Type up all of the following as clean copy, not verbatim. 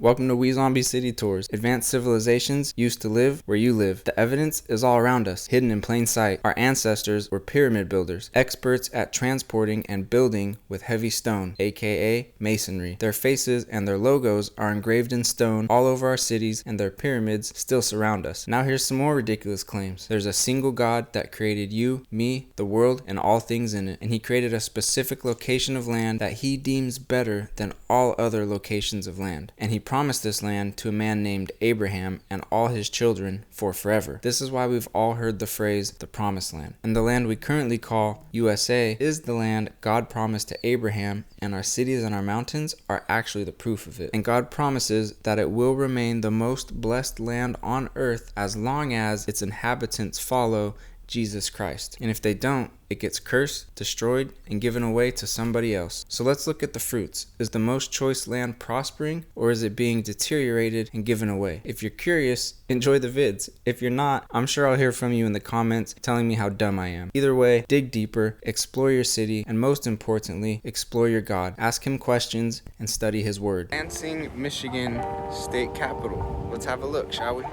Welcome to We Zombie City Tours. Advanced civilizations used to live where you live. The evidence is all around us, hidden in plain sight. Our ancestors were pyramid builders, experts at transporting and building with heavy stone, aka Masonry. Their faces and their logos are engraved in stone all over our cities, and their pyramids still surround us. Now here's some more ridiculous claims. There's a single God that created you, me, the world, and all things in it, and he created a specific location of land that he deems better than all other locations of land. And he promised this land to a man named Abraham and all his children for forever. This is why we've all heard the phrase, the promised land. And the land we currently call USA is the land God promised to Abraham, and our cities and our mountains are actually the proof of it. And God promises that it will remain the most blessed land on earth as long as its inhabitants follow Jesus Christ. And if they don't, it gets cursed, destroyed, and given away to somebody else. So let's look at the fruits. Is the most choice land prospering, or is it being deteriorated and given away? If you're curious, enjoy the vids. If you're not, I'm sure I'll hear from you in the comments telling me how dumb I am. Either way, dig deeper, explore your city, and most importantly, explore your God. Ask him questions and study his word. Lansing, Michigan, state capital. Let's have a look, shall we?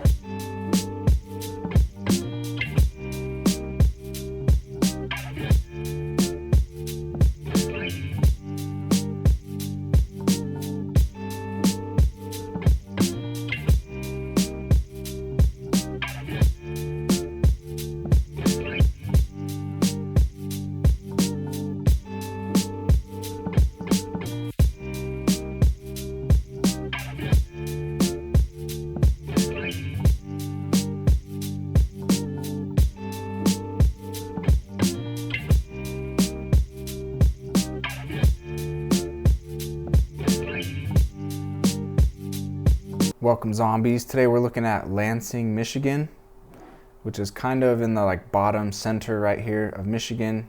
Welcome zombies. Today we're looking at Lansing, Michigan, which is kind of in the bottom center right here of Michigan.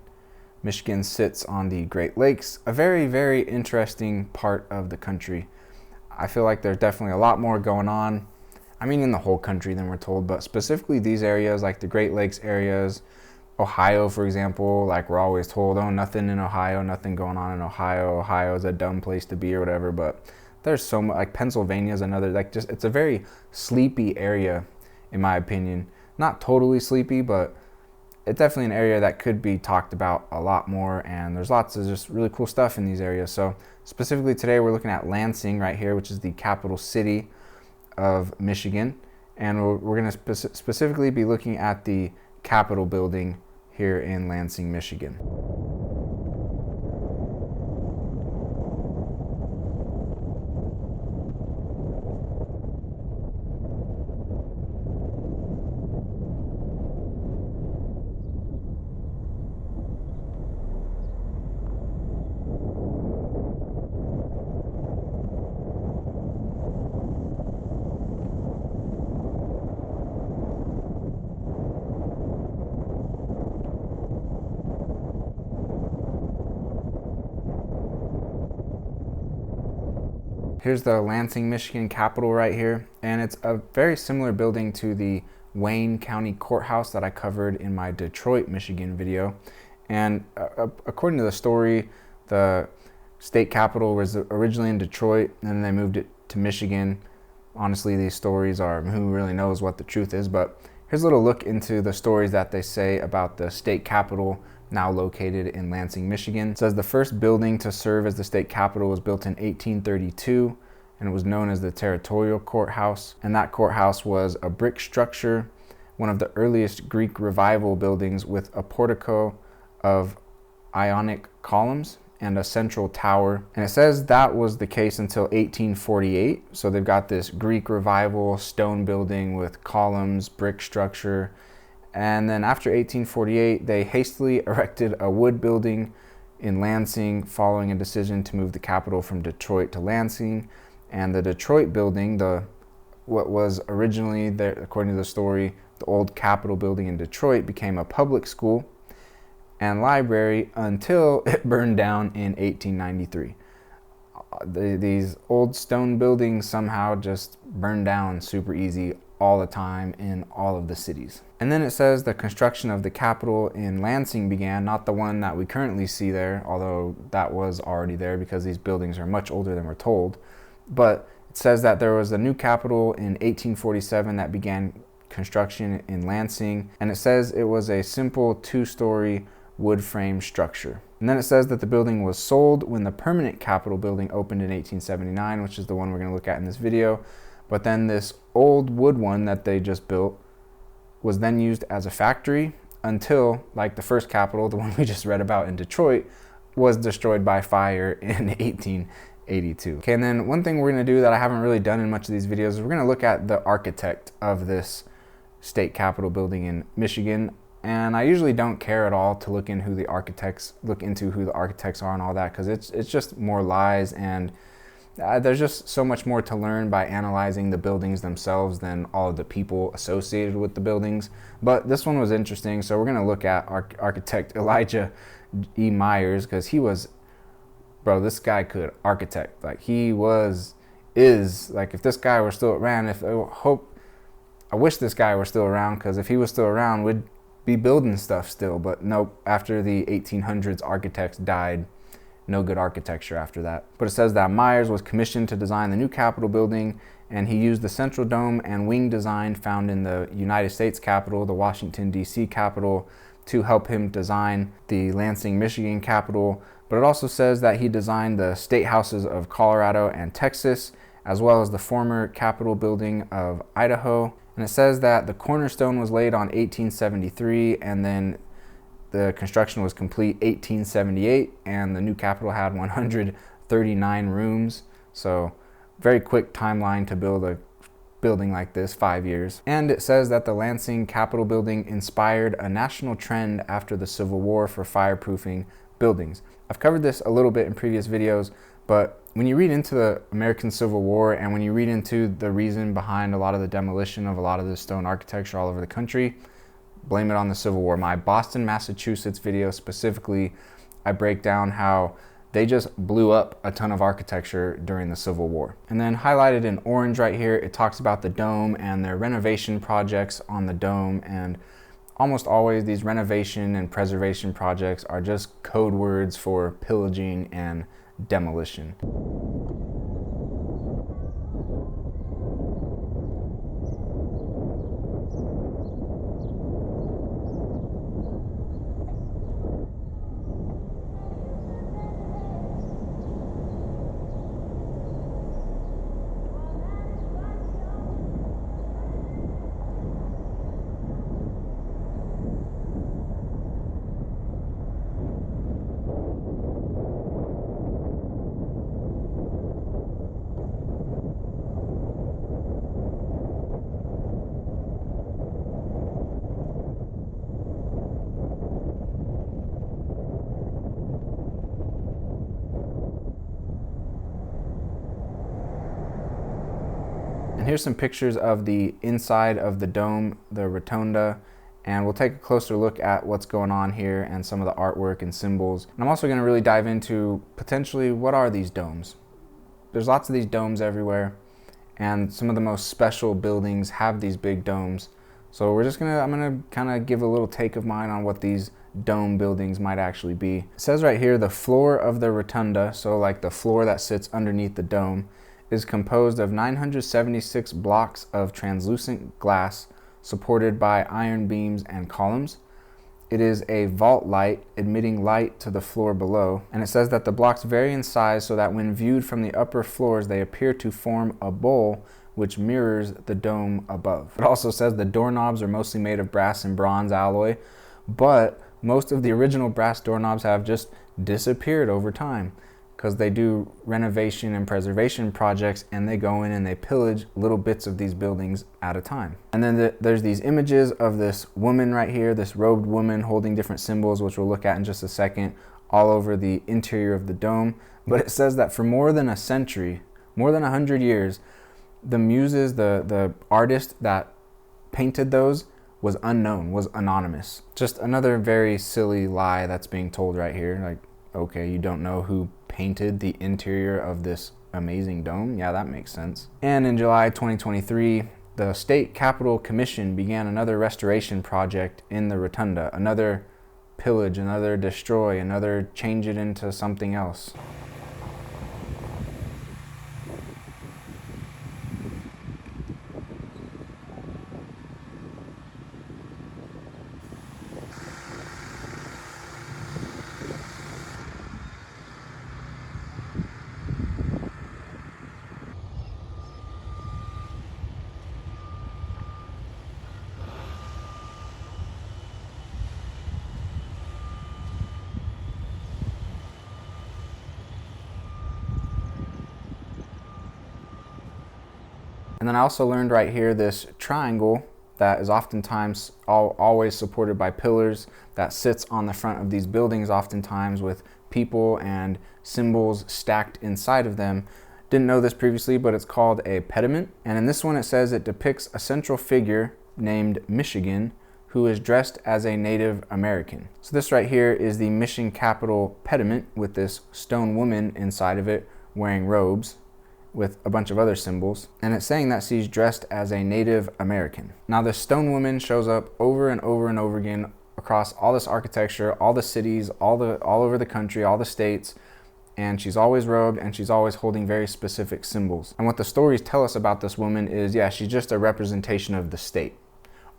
Michigan sits on the Great Lakes, a very, very interesting part of the country. I feel like there's definitely a lot more going on. I mean, in the whole country than we're told, but specifically these areas like the Great Lakes areas, Ohio, for example, we're always told, oh, nothing in Ohio, nothing going on in Ohio. Ohio is a dumb place to be or whatever, but there's so much. Pennsylvania is another, it's a very sleepy area, in my opinion. Not totally sleepy, but it's definitely an area that could be talked about a lot more, and there's lots of just really cool stuff in these areas. So specifically today we're looking at Lansing right here, which is the capital city of Michigan, and we're going to specifically be looking at the Capitol building here in Lansing, Michigan. Here's the Lansing, Michigan Capitol right here, and it's a very similar building to the Wayne County Courthouse that I covered in my Detroit, Michigan video. And according to the story, the state capitol was originally in Detroit, and then they moved it to Michigan. Honestly, these stories are, who really knows what the truth is, but here's a little look into the stories that they say about the state capitol now located in Lansing, Michigan. It says the first building to serve as the state capitol was built in 1832, and it was known as the Territorial Courthouse. And that courthouse was a brick structure, one of the earliest Greek Revival buildings, with a portico of Ionic columns and a central tower. And it says that was the case until 1848. So they've got this Greek Revival stone building with columns, brick structure. And then after 1848, they hastily erected a wood building in Lansing following a decision to move the capital from Detroit to Lansing. And the Detroit building, what was originally, there, according to the story, the old Capitol building in Detroit, became a public school and library until it burned down in 1893. These old stone buildings somehow just burned down super easy all the time in all of the cities. And then it says the construction of the Capitol in Lansing began, not the one that we currently see there, although that was already there because these buildings are much older than we're told. But It says that there was a new capitol in 1847 that began construction in Lansing, and it says it was a simple 2-story wood frame structure. And then it says that the building was sold when the permanent Capitol building opened in 1879, which is the one we're going to look at in this video. But then this old wood one that they just built was then used as a factory until, like the first Capitol, the one we just read about in Detroit, was destroyed by fire in 1882. Okay, and then one thing we're going to do that I haven't really done in much of these videos is we're going to look at the architect of this state capitol building in Michigan. And I usually don't care at all to look into who the architects are and all that, because it's just more lies, and there's just so much more to learn by analyzing the buildings themselves than all of the people associated with the buildings. But this one was interesting, so we're gonna look at architect Elijah E. Myers, because this guy could architect. Like if this guy were still around, I wish this guy were still around, because if he was still around, we'd be building stuff still. But nope, after the 1800s, architects died. No good architecture after that. But it says that Myers was commissioned to design the new Capitol building, and he used the central dome and wing design found in the United States Capitol, the Washington, D.C. Capitol, to help him design the Lansing, Michigan Capitol. But it also says that he designed the state houses of Colorado and Texas, as well as the former Capitol building of Idaho. And it says that the cornerstone was laid on 1873, and then the construction was complete 1878, and the new Capitol had 139 rooms. So very quick timeline to build a building like this, 5 years. And it says that the Lansing Capitol building inspired a national trend after the Civil War for fireproofing buildings. I've covered this a little bit in previous videos, but when you read into the American Civil War, and when you read into the reason behind a lot of the demolition of a lot of the stone architecture all over the country, blame it on the Civil War. My Boston, Massachusetts video specifically, I break down how they just blew up a ton of architecture during the Civil War. And then highlighted in orange right here, it talks about the dome and their renovation projects on the dome. And almost always these renovation and preservation projects are just code words for pillaging and demolition. And here's some pictures of the inside of the dome, the rotunda, and we'll take a closer look at what's going on here and some of the artwork and symbols. And I'm also going to really dive into potentially what are these domes. There's lots of these domes everywhere, and some of the most special buildings have these big domes. So I'm gonna kind of give a little take of mine on what these dome buildings might actually be. It says right here, the floor of the rotunda, so like the floor that sits underneath the dome, is composed of 976 blocks of translucent glass supported by iron beams and columns. It is a vault light emitting light to the floor below. And it says that the blocks vary in size so that when viewed from the upper floors, they appear to form a bowl which mirrors the dome above. It also says the doorknobs are mostly made of brass and bronze alloy, but most of the original brass doorknobs have just disappeared over time, because they do renovation and preservation projects, and they go in and they pillage little bits of these buildings at a time. And then there's these images of this woman right here, this robed woman holding different symbols, which we'll look at in just a second, all over the interior of the dome. But it says that for more than a century, more than 100 years, the muses, the artist that painted those was unknown, was anonymous. Just another very silly lie that's being told right here. Like, okay, you don't know who painted the interior of this amazing dome? Yeah, that makes sense. And in July 2023, the State Capitol Commission began another restoration project in the rotunda, another pillage, another destroy, another change it into something else. And then I also learned right here this triangle that is oftentimes always supported by pillars that sits on the front of these buildings, oftentimes with people and symbols stacked inside of them. Didn't know this previously, but it's called a pediment. And in this one, it says it depicts a central figure named Michigan, who is dressed as a Native American. So this right here is the mission capital pediment with this stone woman inside of it wearing robes with a bunch of other symbols. And it's saying that she's dressed as a Native American. Now this stone woman shows up over and over and over again across all this architecture, all the cities, all over the country, all the states. And she's always robed and she's always holding very specific symbols. And what the stories tell us about this woman is, yeah, she's just a representation of the state.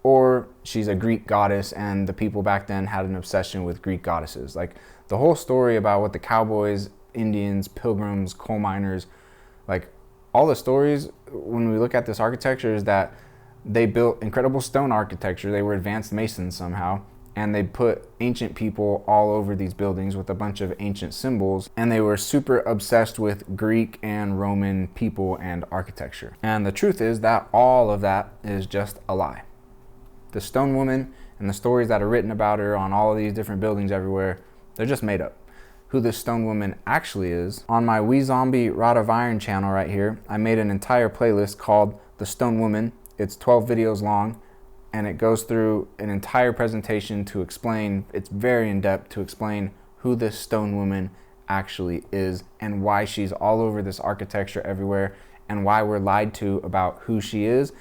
Or she's a Greek goddess, and the people back then had an obsession with Greek goddesses. Like the whole story about what the cowboys, Indians, pilgrims, coal miners, like all the stories when we look at this architecture is that they built incredible stone architecture. They were advanced masons somehow, and they put ancient people all over these buildings with a bunch of ancient symbols, and they were super obsessed with Greek and Roman people and architecture. And the truth is that all of that is just a lie. The stone woman and the stories that are written about her on all of these different buildings everywhere, they're just made up. Who this stone woman actually is, on my Wee Zombie Rod of Iron channel right here, I made an entire playlist called The Stone Woman. It's 12 videos long, and it goes through an entire presentation to explain, it's very in-depth, to explain who this stone woman actually is and why she's all over this architecture everywhere, and why we're lied to about who she is,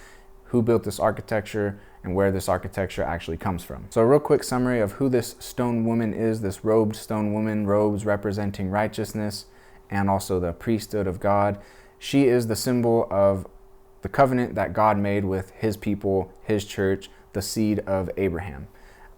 who built this architecture, and where this architecture actually comes from. So a real quick summary of who this stone woman is, this robed stone woman, robes representing righteousness and also the priesthood of God. She is the symbol of the covenant that God made with his people, his church, the seed of Abraham.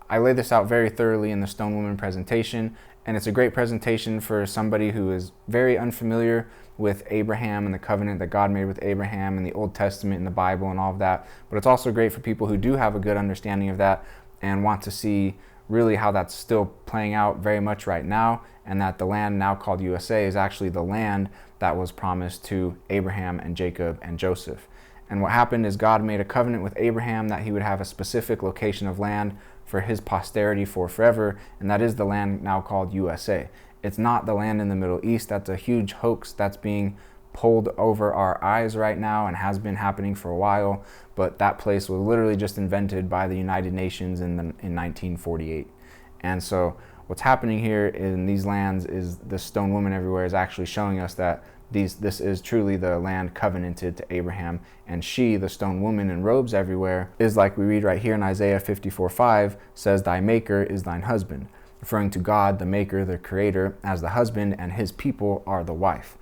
I lay this out very thoroughly in the stone woman presentation, and it's a great presentation for somebody who is very unfamiliar with Abraham and the covenant that God made with Abraham and the Old Testament and the Bible and all of that. But it's also great for people who do have a good understanding of that and want to see really how that's still playing out very much right now, and that the land now called USA is actually the land that was promised to Abraham and Jacob and Joseph. And what happened is God made a covenant with Abraham that he would have a specific location of land for his posterity for forever, and that is the land now called USA. It's not the land in the Middle East. That's a huge hoax that's being pulled over our eyes right now and has been happening for a while, but that place was literally just invented by the United Nations in 1948. And so what's happening here in these lands is the stone woman everywhere is actually showing us that this is truly the land covenanted to Abraham, and she, the stone woman in robes everywhere, is like we read right here in Isaiah 54:5, says, "Thy maker is thine husband," referring to God, the maker, the creator, as the husband, and his people are the wife.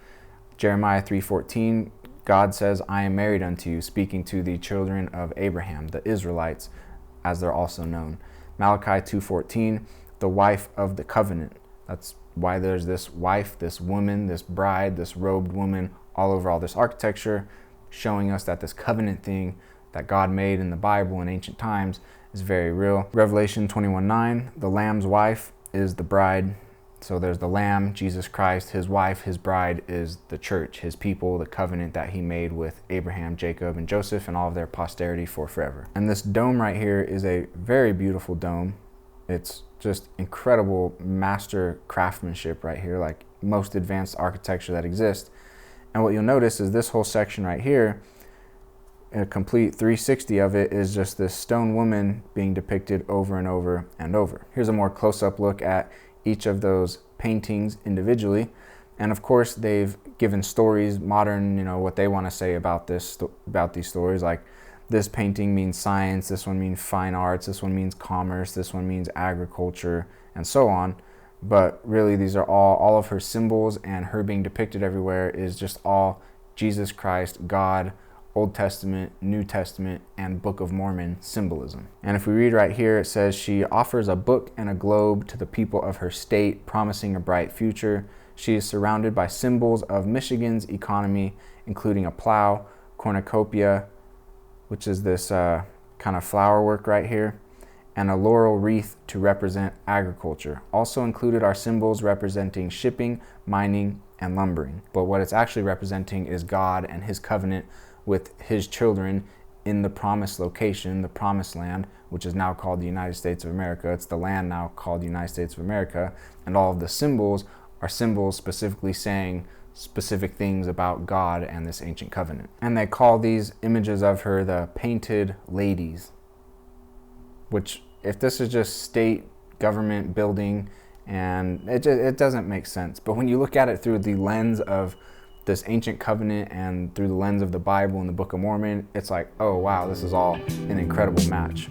Jeremiah 3:14, God says, "I am married unto you," speaking to the children of Abraham, the Israelites, as they're also known. Malachi 2:14, the wife of the covenant. That's why there's this wife, this woman, this bride, this robed woman all over all this architecture, showing us that this covenant thing that God made in the Bible in ancient times is very real. Revelation 21:9, the Lamb's wife is the bride. So there's the Lamb, Jesus Christ, his wife, his bride is the church, his people, the covenant that he made with Abraham, Jacob, and Joseph and all of their posterity for forever. And this dome right here is a very beautiful dome. It's just incredible master craftsmanship right here, like most advanced architecture that exists. And what you'll notice is this whole section right here, a complete 360 of it is just this stone woman being depicted over and over and over. Here's a more close-up look at each of those paintings individually. And of course, they've given stories, modern, what they want to say about these stories. Like this painting means science, this one means fine arts, this one means commerce, this one means agriculture, and so on. But really, these are all of her symbols, and her being depicted everywhere is just all Jesus Christ, God, Old Testament, New Testament, and Book of Mormon symbolism. And if we read right here, it says, she offers a book and a globe to the people of her state, promising a bright future. She is surrounded by symbols of Michigan's economy, including a plow, cornucopia, which is this kind of flower work right here, and a laurel wreath to represent agriculture. Also included are symbols representing shipping, mining, and lumbering. But what it's actually representing is God and his covenant with his children in the promised location, the promised land, which is now called the United States of America. It's the land now called the United States of America. And all of the symbols are symbols specifically saying specific things about God and this ancient covenant. And they call these images of her the painted ladies, which, if this is just state government building, and it doesn't make sense. But when you look at it through the lens of this ancient covenant and through the lens of the Bible and the Book of Mormon, it's like, oh wow, this is all an incredible match.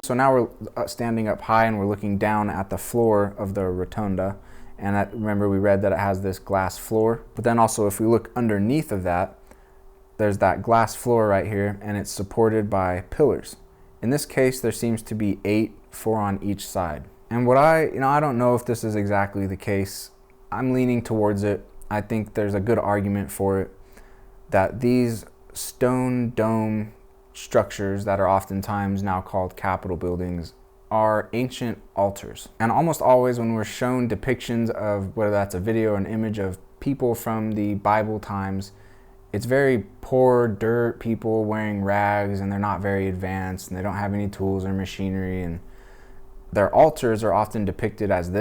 So now we're standing up high and we're looking down at the floor of the rotunda. And remember, we read that it has this glass floor. But then also, if we look underneath of that, there's that glass floor right here, and it's supported by pillars. In this case, there seems to be 8, 4 on each side. And what I don't know if this is exactly the case. I'm leaning towards it. I think there's a good argument for it, that these stone dome structures that are oftentimes now called Capitol buildings are ancient altars. And almost always when we're shown depictions of, whether that's a video or an image of people from the Bible times, it's very poor dirt people wearing rags, and they're not very advanced, and they don't have any tools or machinery, and their altars are often depicted as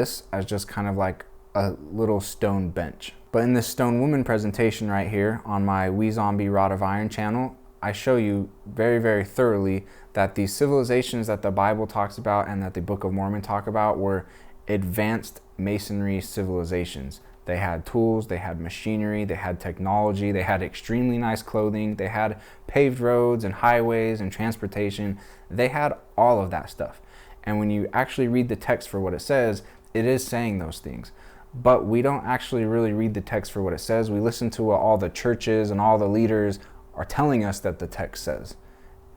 just kind of like a little stone bench. But in this stone woman presentation right here on my We Zombie Rod of Iron channel, I show you very, very thoroughly that these civilizations that the Bible talks about and that the Book of Mormon talk about were advanced masonry civilizations. They had tools, they had machinery, they had technology, they had extremely nice clothing, they had paved roads and highways and transportation. They had all of that stuff. And when you actually read the text for what it says, it is saying those things. But we don't actually really read the text for what it says. We listen to what all the churches and all the leaders are telling us that the text says,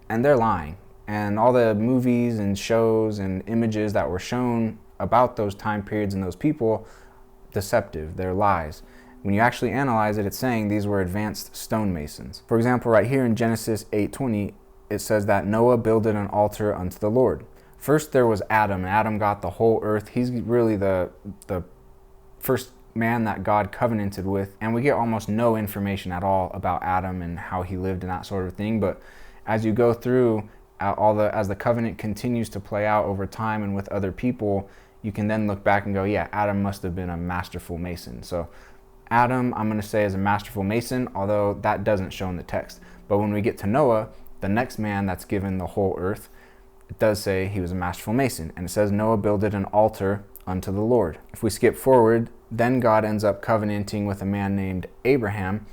and they're lying. And all the movies and shows and images that were shown about those time periods and those people, deceptive, they're lies. When you actually analyze it, it's saying these were advanced stonemasons. For example, right here in Genesis 8:20, it says that Noah builded an altar unto the Lord. First there was Adam, and Adam got the whole earth. He's really the first man that God covenanted with, and we get almost no information at all about Adam and how he lived and that sort of thing. But as you go through as the covenant continues to play out over time and with other people, you can then look back and go, yeah, Adam must have been a masterful mason. So Adam, I'm going to say, is a masterful mason, although that doesn't show in the text. But when we get to Noah, the next man that's given the whole earth, it does say he was a masterful mason, and it says Noah builded an altar unto the Lord. If we skip forward, then God ends up covenanting with a man named Abraham.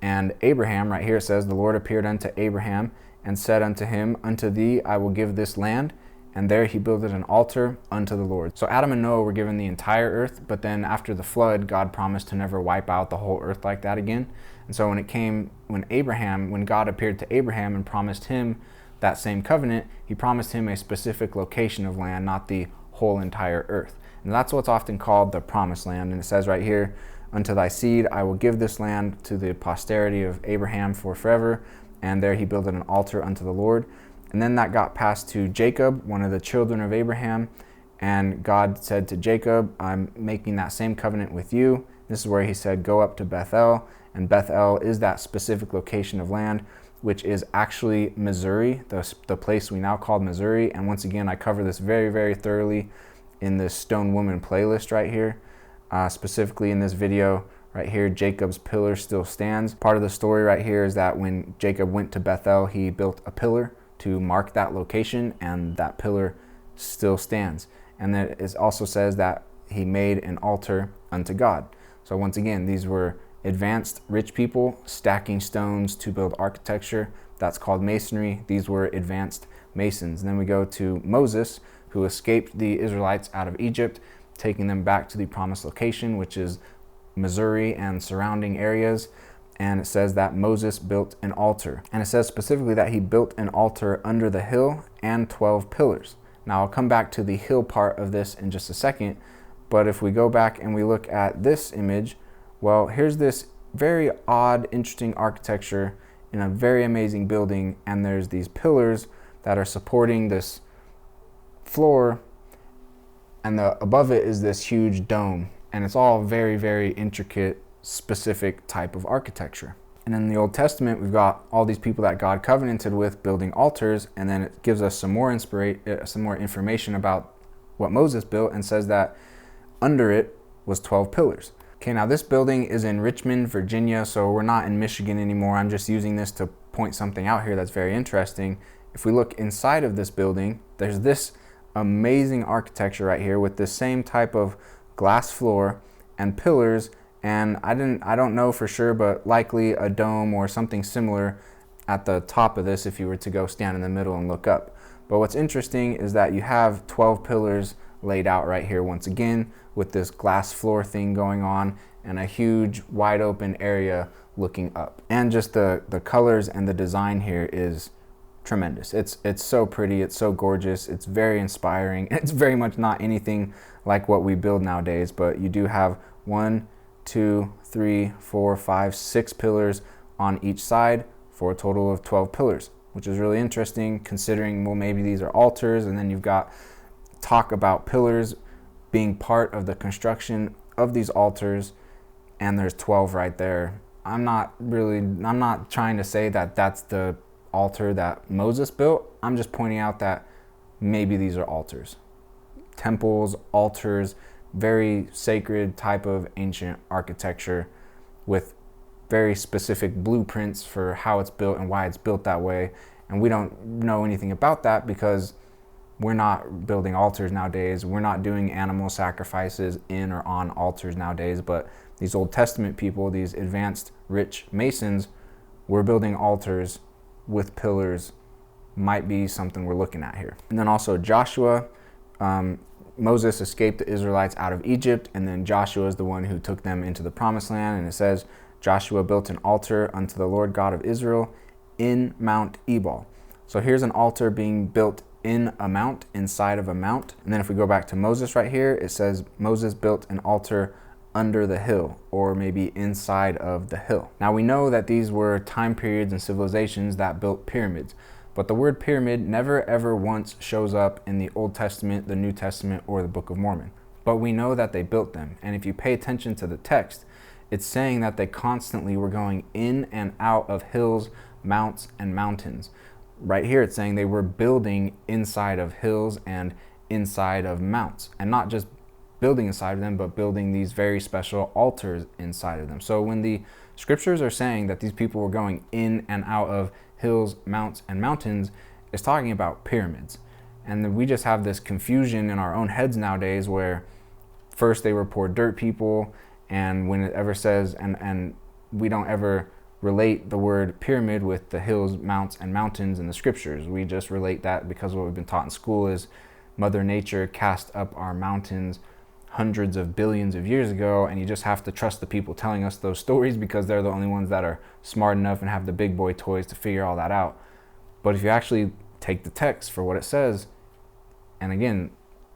And Abraham, right here, it says, the Lord appeared unto Abraham and said unto him, unto thee I will give this land. And there he builded an altar unto the Lord. So Adam and Noah were given the entire earth, but then after the flood, God promised to never wipe out the whole earth like that again. And so when God appeared to Abraham and promised him that same covenant, he promised him a specific location of land, not the whole entire earth. And that's what's often called the promised land. And it says right here, unto thy seed I will give this land to the posterity of Abraham for forever. And there he builded an altar unto the Lord. And then that got passed to Jacob, one of the children of Abraham. And God said to Jacob, I'm making that same covenant with you. This is where he said, go up to Bethel. And Bethel is that specific location of land, which is actually Missouri, the place we now call Missouri. And once again, I cover this very, very thoroughly in this Stone Woman playlist right here. Specifically in this video right here, Jacob's pillar still stands. Part of the story right here is that when Jacob went to Bethel, he built a pillar to mark that location, and that pillar still stands. And then it also says that he made an altar unto God. So once again, these were advanced rich people stacking stones to build architecture. That's called masonry. These were advanced masons. And then we go to Moses, who escaped the Israelites out of Egypt, taking them back to the promised location, which is Missouri and surrounding areas. and it says that Moses built an altar. And it says specifically that he built an altar under the hill and 12 pillars. Now I'll come back to the hill part of this in just a second, but if we go back and we look at this image, well, here's this very odd, interesting architecture in a very amazing building, and there's these pillars that are supporting this floor, and above it is this huge dome, and it's all very, very intricate, specific type of architecture. And in the Old Testament, we've got all these people that God covenanted with building altars, and then it gives us some more information about what Moses built, and says that under it was 12 pillars. Okay, now this building is in Richmond, Virginia, so we're not in Michigan anymore. I'm just using this to point something out here that's very interesting. If we look inside of this building, there's this amazing architecture right here with the same type of glass floor and pillars, and I don't know for sure, but likely a dome or something similar at the top of this if you were to go stand in the middle and look up. But what's interesting is that you have 12 pillars laid out right here once again with this glass floor thing going on and a huge wide open area looking up. And just the colors and the design here is tremendous. It's so pretty, it's so gorgeous, it's very inspiring. It's very much not anything like what we build nowadays, but you do have 1, 2, 3, 4, 5, 6 pillars on each side for a total of 12 pillars, which is really interesting considering, well, maybe these are altars, and then you've got talk about pillars being part of the construction of these altars, and there's 12 right there. I'm not trying to say that that's the altar that Moses built. I'm just pointing out that maybe these are altars. Temples, altars, very sacred type of ancient architecture with very specific blueprints for how it's built and why it's built that way. And we don't know anything about that because we're not building altars nowadays. We're not doing animal sacrifices in or on altars nowadays, but these Old Testament people, these advanced rich Masons, were building altars with pillars. Might be something we're looking at here. And then also Joshua, Moses escaped the Israelites out of Egypt, and then Joshua is the one who took them into the promised land. And it says, Joshua built an altar unto the Lord God of Israel in Mount Ebal. So here's an altar being built in a mount, inside of a mount. And then if we go back to Moses right here, it says Moses built an altar under the hill, or maybe inside of the hill. Now we know that these were time periods and civilizations that built pyramids, but the word pyramid never ever once shows up in the Old Testament, the New Testament, or the Book of Mormon. But we know that they built them. And if you pay attention to the text, it's saying that they constantly were going in and out of hills, mounts, and mountains. Right here, it's saying they were building inside of hills and inside of mounts, and not just building inside of them, but building these very special altars inside of them. So when the scriptures are saying that these people were going in and out of hills, mounts, and mountains, it's talking about pyramids. And then we just have this confusion in our own heads nowadays where first they were poor dirt people, and when it ever says, and we don't ever relate the word pyramid with the hills, mounts, and mountains in the scriptures. We just relate that because what we've been taught in school is Mother Nature cast up our mountains hundreds of billions of years ago, and you just have to trust the people telling us those stories because they're the only ones that are smart enough and have the big boy toys to figure all that out. But if you actually take the text for what it says, and again,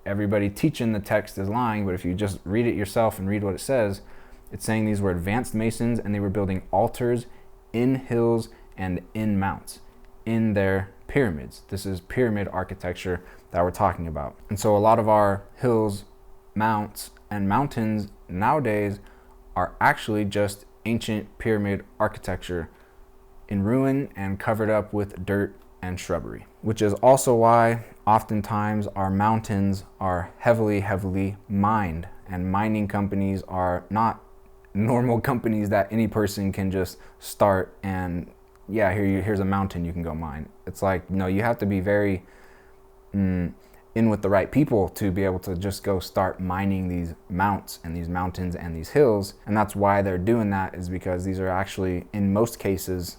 everybody teaching the text is lying, but if you just read it yourself and read what it says, it's saying these were advanced Masons and they were building altars in hills and in mounts, in their pyramids. This is pyramid architecture that we're talking about. And so a lot of our hills, mounts, and mountains nowadays are actually just ancient pyramid architecture in ruin and covered up with dirt and shrubbery, which is also why oftentimes our mountains are heavily mined, and mining companies are not normal companies that any person can just start and here's a mountain you can go mine. It's like, no, you have to be very in with the right people to be able to just go start mining these mounts and these mountains and these hills. And that's why they're doing that, is because these are actually, in most cases,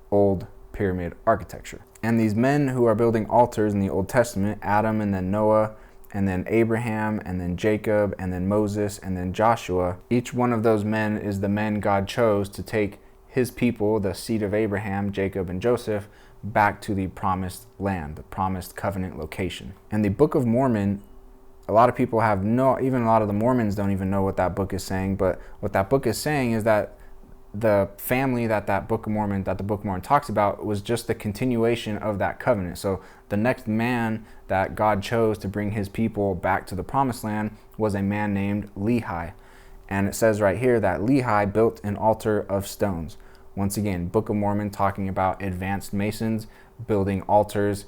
old pyramid architecture. And these men who are building altars in the Old Testament, Adam and then Noah, and then Abraham, and then Jacob, and then Moses, and then Joshua, each one of those men is the men God chose to take his people, the seed of Abraham, Jacob, and Joseph, back to the promised land, the promised covenant location. And the Book of Mormon, a lot of people have even a lot of the Mormons don't even know what that book is saying, but what that book is saying is that the family that the Book of Mormon talks about was just the continuation of that covenant. So the next man that God chose to bring his people back to the promised land was a man named Lehi. And it says right here that Lehi built an altar of stones. Once again, Book of Mormon talking about advanced Masons building altars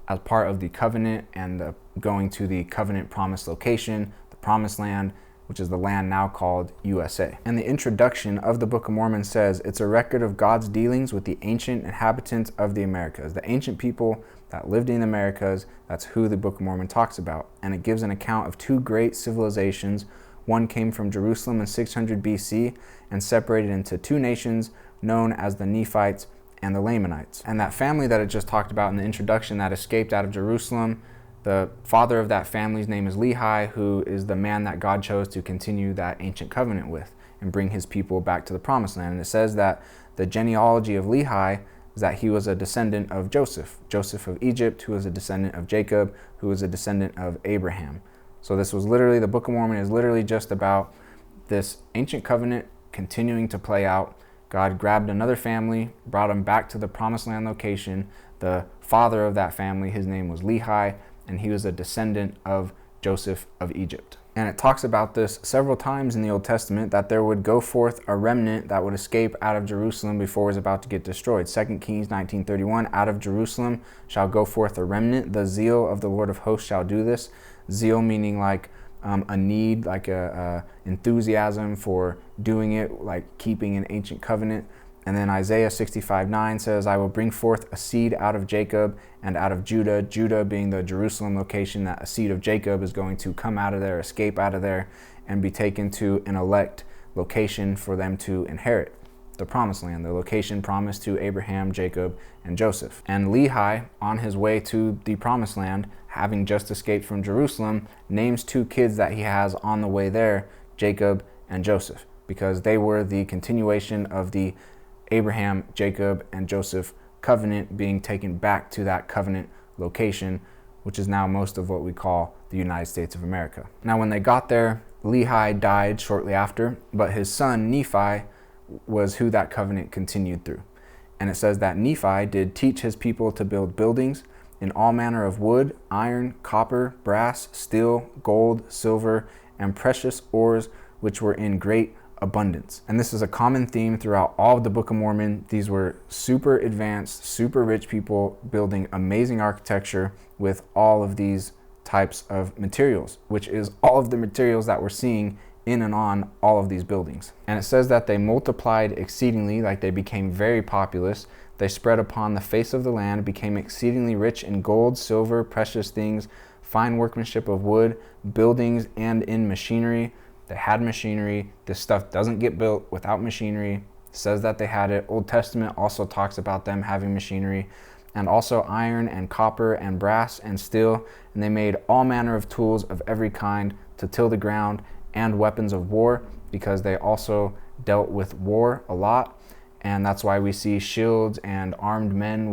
as part of the covenant and going to the covenant promised location, the promised land, which is the land now called USA. And the introduction of the Book of Mormon says, it's a record of God's dealings with the ancient inhabitants of the Americas. The ancient people that lived in the Americas, that's who the Book of Mormon talks about. And it gives an account of two great civilizations. One came from Jerusalem in 600 BC and separated into two nations known as the Nephites and the Lamanites. And that family that I just talked about in the introduction that escaped out of Jerusalem, the father of that family's name is Lehi, who is the man that God chose to continue that ancient covenant with and bring his people back to the promised land. And it says that the genealogy of Lehi is that he was a descendant of Joseph of Egypt, who was a descendant of Jacob, who was a descendant of Abraham. So this was literally, the Book of Mormon is literally just about this ancient covenant continuing to play out. God grabbed another family, brought them back to the promised land location. The father of that family, his name was Lehi, and he was a descendant of Joseph of Egypt. And it talks about this several times in the Old Testament, that there would go forth a remnant that would escape out of Jerusalem before it was about to get destroyed. 2 Kings 19:31, out of Jerusalem shall go forth a remnant. The zeal of the Lord of hosts shall do this. Zeal meaning like a need, like a enthusiasm for doing it, like keeping an ancient covenant. And then Isaiah 65:9 says, I will bring forth a seed out of Jacob and out of Judah. Judah being the Jerusalem location, that a seed of Jacob is going to come out of there, escape out of there, and be taken to an elect location for them to inherit the promised land, the location promised to Abraham, Jacob, and Joseph. And Lehi, on his way to the promised land, having just escaped from Jerusalem, names two kids that he has on the way there, Jacob and Joseph, because they were the continuation of the Abraham, Jacob, and Joseph covenant being taken back to that covenant location, which is now most of what we call the United States of America. Now, when they got there, Lehi died shortly after, but his son Nephi was who that covenant continued through. And it says that Nephi did teach his people to build buildings in all manner of wood, iron, copper, brass, steel, gold, silver, and precious ores, which were in great abundance. And this is a common theme throughout all of the Book of Mormon. These were super advanced, super rich people building amazing architecture with all of these types of materials, which is all of the materials that we're seeing in and on all of these buildings. And it says that they multiplied exceedingly, like they became very populous. They spread upon the face of the land, became exceedingly rich in gold, silver, precious things, fine workmanship of wood, buildings, and in machinery. They had machinery. This stuff doesn't get built without machinery. It says that they had it. Old Testament also talks about them having machinery, and also iron and copper and brass and steel. And they made all manner of tools of every kind to till the ground, and weapons of war, because they also dealt with war a lot. And that's why we see shields and armed men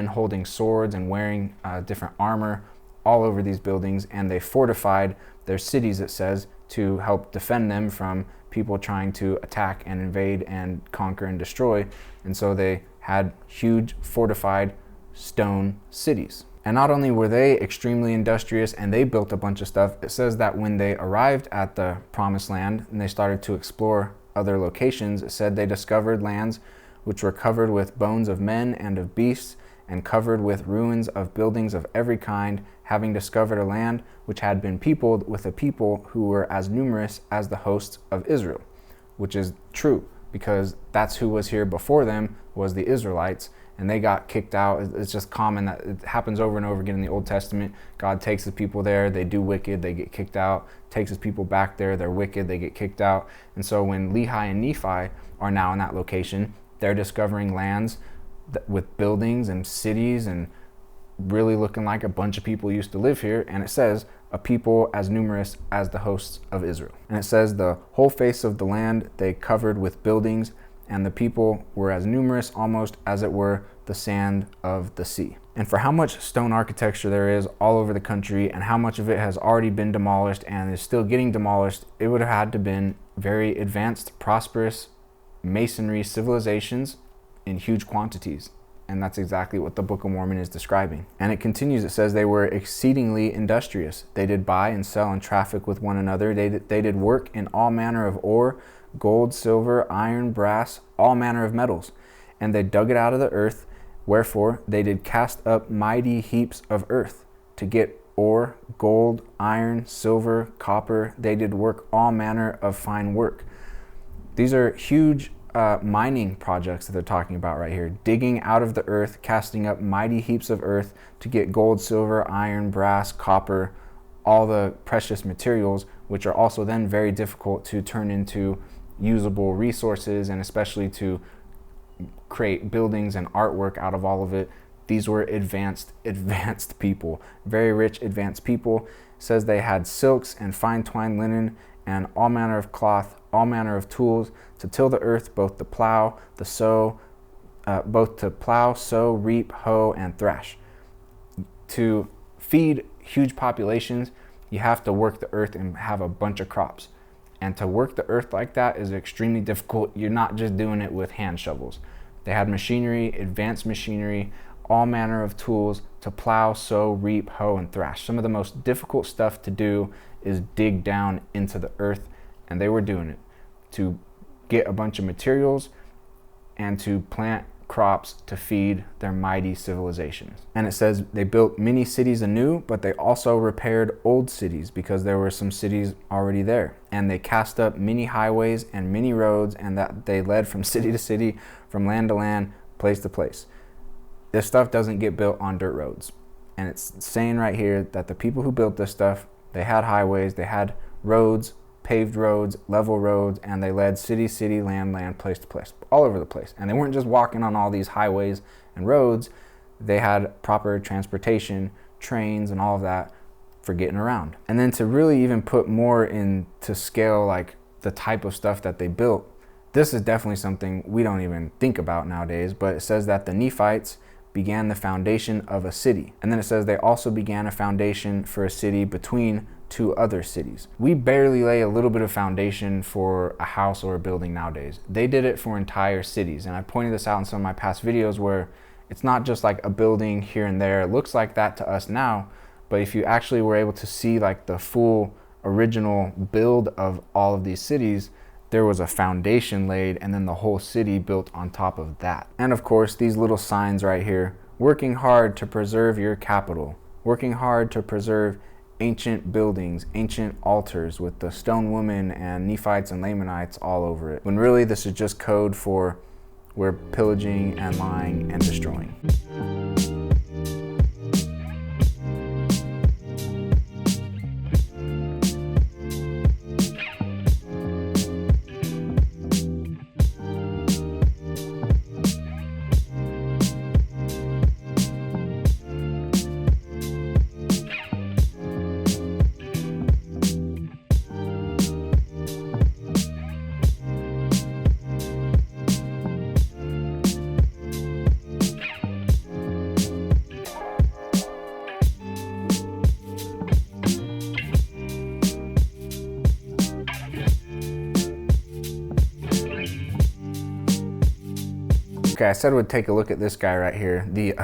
holding swords and wearing different armor all over these buildings. And they fortified their cities, it says, to help defend them from people trying to attack and invade and conquer and destroy. And so they had huge fortified stone cities. And not only were they extremely industrious and they built a bunch of stuff, it says that when they arrived at the promised land and they started to explore other locations, it said they discovered lands which were covered with bones of men and of beasts, and covered with ruins of buildings of every kind, having discovered a land which had been peopled with a people who were as numerous as the hosts of Israel, which is true, because that's who was here before them, was the Israelites. And they got kicked out. It's just common that it happens over and over again in the Old Testament. God takes the people there, they do wicked, they get kicked out. Takes his people back there, they're wicked, they get kicked out. And so when Lehi and Nephi are now in that location, they're discovering lands with buildings and cities and really looking like a bunch of people used to live here. And it says, a people as numerous as the hosts of Israel. And it says, the whole face of the land they covered with buildings, and the people were as numerous almost as it were the sand of the sea. And for how much stone architecture there is all over the country and how much of it has already been demolished and is still getting demolished, it would have had to been very advanced, prosperous masonry civilizations in huge quantities. And that's exactly what the Book of Mormon is describing. And it continues, it says they were exceedingly industrious. They did buy and sell and traffic with one another. They did work in all manner of ore, gold, silver, iron, brass, all manner of metals. And they dug it out of the earth. Wherefore they did cast up mighty heaps of earth to get ore, gold, iron, silver, copper. They did work all manner of fine work. These are huge mining projects that they're talking about right here. Digging out of the earth, casting up mighty heaps of earth to get gold, silver, iron, brass, copper, all the precious materials, which are also then very difficult to turn into usable resources, and especially to create buildings and artwork out of all of it. These were advanced people, very rich, advanced people. It says they had silks and fine twined linen and all manner of cloth, all manner of tools to till the earth, both to plow, sow, reap, hoe, and thrash. To feed huge populations, you have to work the earth and have a bunch of crops. And to work the earth like that is extremely difficult. You're not just doing it with hand shovels. They had machinery, advanced machinery, all manner of tools to plow, sow, reap, hoe, and thrash. Some of the most difficult stuff to do is dig down into the earth, and they were doing it to get a bunch of materials and to plant crops to feed their mighty civilizations. And it says they built many cities anew, but they also repaired old cities because there were some cities already there. And they cast up many highways and many roads, and that they led from city to city, from land to land, place to place. This stuff doesn't get built on dirt roads. And it's saying right here that the people who built this stuff, they had highways, they had roads, paved roads, level roads, and they led city, city, land, land, place to place, all over the place. And they weren't just walking on all these highways and roads. They had proper transportation, trains, and all of that for getting around. And then to really even put more into scale, like the type of stuff that they built, this is definitely something we don't even think about nowadays, but it says that the Nephites began the foundation of a city. And then it says they also began a foundation for a city between two other cities. We barely lay a little bit of foundation for a house or a building nowadays. They did it for entire cities. And I pointed this out in some of my past videos where it's not just like a building here and there. It looks like that to us now, but if you actually were able to see like the full original build of all of these cities, there was a foundation laid and then the whole city built on top of that. And of course, these little signs right here, working hard to preserve your capital, working hard to preserve ancient buildings, ancient altars with the stone woman and Nephites and Lamanites all over it. When really this is just code for we're pillaging and lying and destroying. Okay, I said we'd take a look at this guy right here, the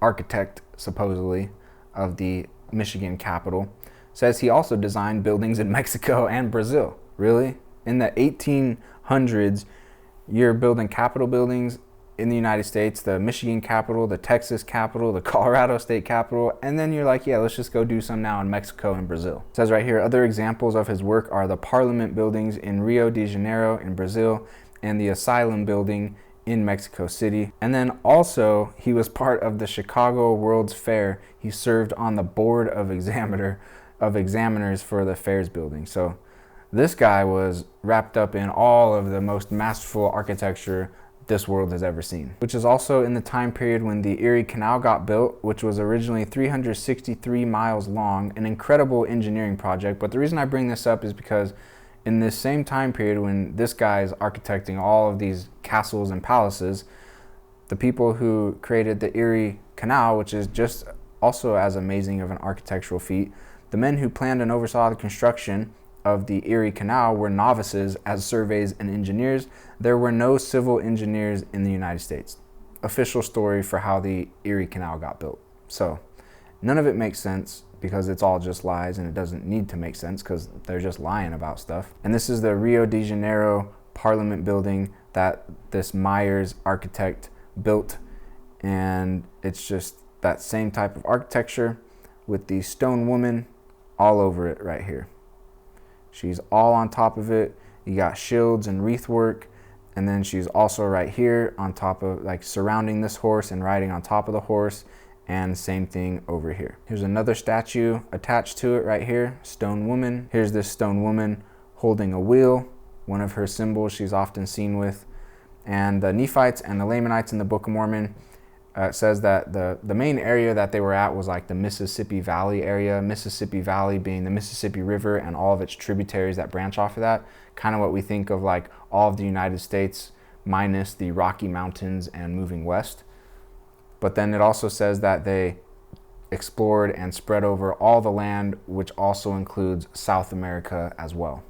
architect, supposedly, of the Michigan Capitol. Says he also designed buildings in Mexico and Brazil. Really? In the 1800s, you're building Capitol buildings in the United States, the Michigan Capitol, the Texas Capitol, the Colorado State Capitol, and then you're like, yeah, let's just go do some now in Mexico and Brazil. It says right here, other examples of his work are the Parliament buildings in Rio de Janeiro in Brazil and the Asylum building in Mexico City. And then also he was part of the Chicago World's Fair. He served on the board of examiners for the Fairs building. So this guy was wrapped up in all of the most masterful architecture this world has ever seen, which is also in the time period when the Erie Canal got built, which was originally 363 miles long, an incredible engineering project. But the reason I bring this up is because In this same time period when this guy is architecting all of these castles and palaces, the people who created the Erie Canal, which is just also as amazing of an architectural feat, the men who planned and oversaw the construction of the Erie Canal were novices as surveys and engineers. There were no civil engineers in the United States. Official story for how the Erie Canal got built. So none of it makes sense because it's all just lies, and it doesn't need to make sense because they're just lying about stuff. And this is the Rio de Janeiro Parliament building that this Myers architect built, and it's just that same type of architecture with the stone woman all over it right here. She's all on top of it. You got shields and wreath work, and then she's also right here on top of, like, surrounding this horse and riding on top of the horse, and same thing over here. Here's another statue attached to it right here, stone woman. Here's this stone woman holding a wheel, one of her symbols she's often seen with. And the Nephites and the Lamanites in the Book of Mormon, it says that the main area that they were at was like the Mississippi Valley area, Mississippi Valley being the Mississippi River and all of its tributaries that branch off of that. Kind of what we think of like all of the United States minus the Rocky Mountains and moving west. But then it also says that they explored and spread over all the land, which also includes South America as well.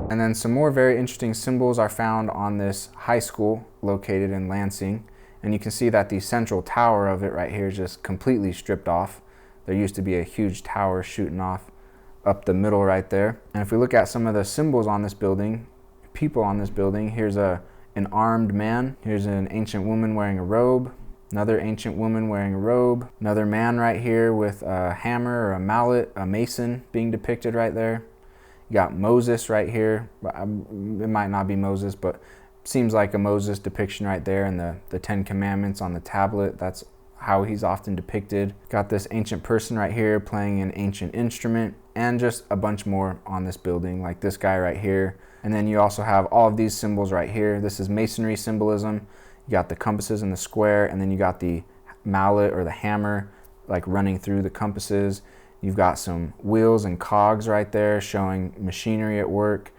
And then some more very interesting symbols are found on this high school located in Lansing. And you can see that the central tower of it right here is just completely stripped off. There used to be a huge tower shooting off up the middle right there. And if we look at some of the symbols on this building, people on this building, here's an armed man. Here's an ancient woman wearing a robe. Another ancient woman wearing a robe. Another man right here with a hammer or a mallet, a mason being depicted right there. You got Moses right here. It might not be Moses, but seems like a Moses depiction right there, and the 10 Commandments on the tablet. That's how he's often depicted. Got this ancient person right here playing an ancient instrument, and just a bunch more on this building, like this guy right here. And then you also have all of these symbols right here. This is Masonry symbolism. You got the compasses in the square, and then you got the mallet or the hammer like running through the compasses. You've got some wheels and cogs right there showing machinery at work.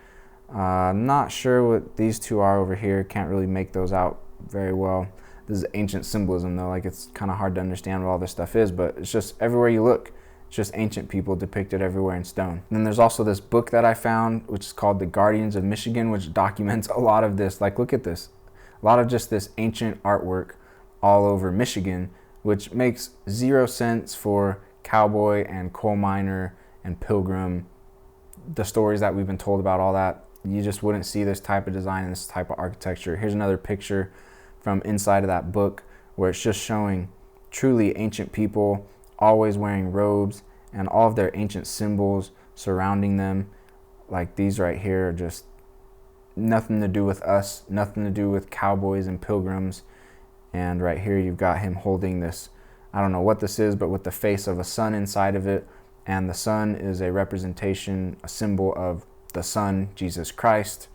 Not sure what these two are over here. Can't really make those out very well. This is ancient symbolism though. Like, it's kind of hard to understand what all this stuff is, but it's just everywhere you look, it's just ancient people depicted everywhere in stone. And then there's also this book that I found, which is called The Guardians of Michigan, which documents a lot of this. Like, look at this. A lot of just this ancient artwork all over Michigan, which makes zero sense for cowboy and coal miner and pilgrim. The stories that we've been told about all that, you just wouldn't see this type of design and this type of architecture. Here's another picture from inside of that book where it's just showing truly ancient people always wearing robes and all of their ancient symbols surrounding them. Like these right here are just nothing to do with us, nothing to do with cowboys and pilgrims. And right here you've got him holding this, I don't know what this is, but with the face of a sun inside of it. And the sun is a representation, a symbol of the Son, Jesus Christ,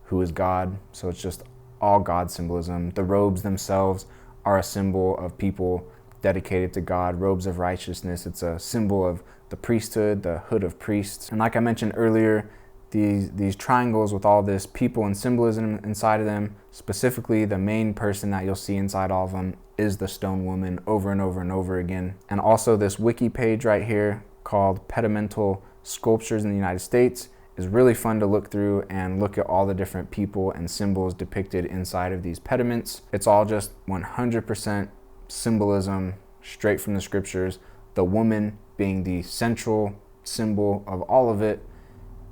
who is God. So it's just all God symbolism. The robes themselves are a symbol of people dedicated to God, robes of righteousness. It's a symbol of the priesthood, the hood of priests. And like I mentioned earlier, these triangles with all this people and symbolism inside of them, specifically the main person that you'll see inside all of them is the stone woman over and over and over again. And also this wiki page right here called Pedimental Sculptures in the United States is really fun to look through and look at all the different people and symbols depicted inside of these pediments. It's all just 100% symbolism straight from the scriptures, the woman being the central symbol of all of it.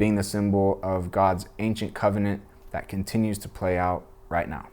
being the symbol of God's ancient covenant that continues to play out right now.